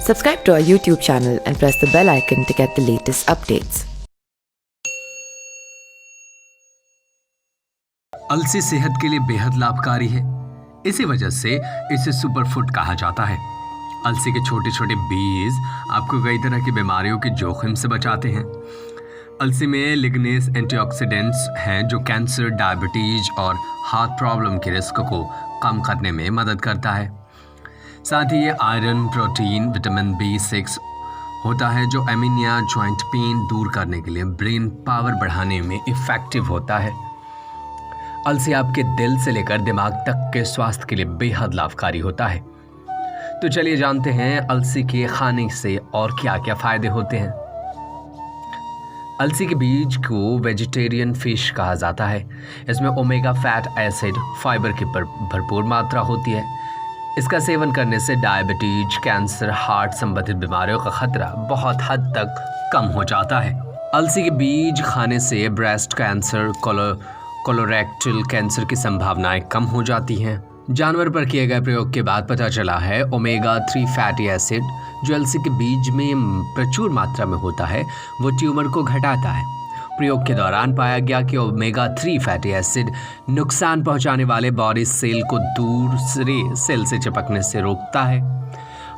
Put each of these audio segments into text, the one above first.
Subscribe to our YouTube channel and press the bell icon to get the latest updates. अलसी सेहत के लिए बेहद लाभकारी है। इसी वजह से इसे सुपरफूड कहा जाता है। अलसी के छोटे छोटे बीज आपको कई तरह की बीमारियों के जोखिम से बचाते हैं। अलसी में लिग्नेस एंटीऑक्सीडेंट्स हैं जो कैंसर, डायबिटीज और हार्ट प्रॉब्लम के रिस्क को कम करने में मदद करता है। साथ ही ये आयरन, प्रोटीन, विटामिन B6 होता है जो एमीनिया, जॉइंट पेन दूर करने के लिए ब्रेन पावर बढ़ाने में इफेक्टिव होता है। अलसी आपके दिल से लेकर दिमाग तक के स्वास्थ्य के लिए बेहद लाभकारी होता है। तो चलिए जानते हैं अलसी के खाने से और क्या क्या फायदे होते हैं। अलसी के बीज को वेजिटेरियन फिश कहा जाता है। इसमें ओमेगा फैट एसिड, फाइबर की भरपूर मात्रा होती है। इसका सेवन करने से डायबिटीज, कैंसर, हार्ट संबंधित बीमारियों का खतरा बहुत हद तक कम हो जाता है। अलसी के बीज खाने से ब्रेस्ट कैंसर, कोलोरेक्टल कैंसर की संभावनाएं कम हो जाती हैं। जानवर पर किए गए प्रयोग के बाद पता चला है ओमेगा 3 फैटी एसिड जो अलसी के बीज में प्रचुर मात्रा में होता है वो ट्यूमर को घटाता है। प्रयोग के दौरान पाया गया कि ओमेगा 3 फैटी एसिड नुकसान पहुंचाने वाले बॉडी सेल को दूसरे सेल से चिपकने से रोकता है।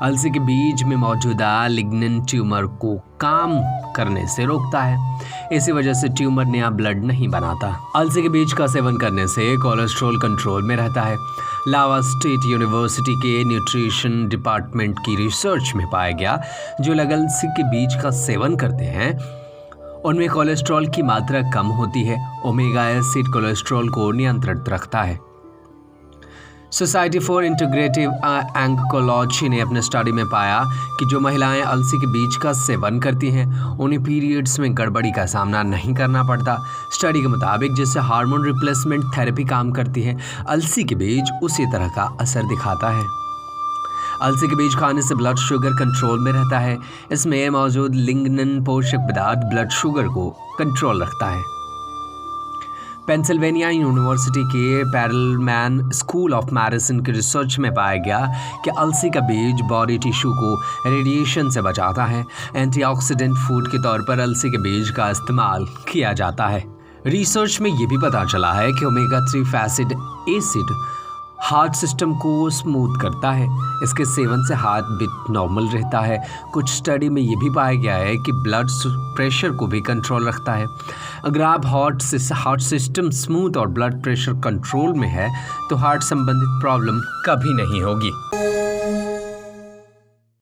अलसी के बीज में मौजूदा लिग्निन ट्यूमर को काम करने से रोकता है। इसी वजह से ट्यूमर नया ब्लड नहीं बनाता। अलसी के बीज का सेवन करने से कोलेस्ट्रॉल कंट्रोल में रहता है। लावा स्टेट यूनिवर्सिटी के न्यूट्रिशन डिपार्टमेंट की रिसर्च में पाया गया जो लोग अलसी के बीज का सेवन करते हैं उनमें कोलेस्ट्रॉल की मात्रा कम होती है। ओमेगा एसिड कोलेस्ट्रॉल को नियंत्रित रखता है। सोसाइटी फॉर इंटीग्रेटिव एंकोलॉजी ने अपने स्टडी में पाया कि जो महिलाएं अलसी के बीज का सेवन करती हैं उन्हें पीरियड्स में गड़बड़ी का सामना नहीं करना पड़ता। स्टडी के मुताबिक जिससे हार्मोन रिप्लेसमेंट थेरेपी काम करती है, अलसी के बीज उसी तरह का असर दिखाता है। अलसी के बीज खाने से ब्लड शुगर कंट्रोल में रहता है। इसमें मौजूद लिग्निन पोषक पदार्थ ब्लड शुगर को कंट्रोल रखता है। पेंसिल्वेनिया यूनिवर्सिटी के पेरलमैन स्कूल ऑफ मेडिसिन की रिसर्च में पाया गया कि अलसी का बीज बॉडी टिश्यू को रेडिएशन से बचाता है। एंटीऑक्सीडेंट फूड के तौर पर अलसी के बीज का इस्तेमाल किया जाता है। रिसर्च में ये भी पता चला है कि omega 3 fatty acid heart system को स्मूथ करता है। इसके सेवन से हार्ट बीट नॉर्मल रहता है। कुछ स्टडी में ये भी पाया गया है कि ब्लड प्रेशर को भी कंट्रोल रखता है। अगर आप हार्ट सिस्टम स्मूथ और ब्लड प्रेशर कंट्रोल में है तो हार्ट संबंधित प्रॉब्लम कभी नहीं होगी।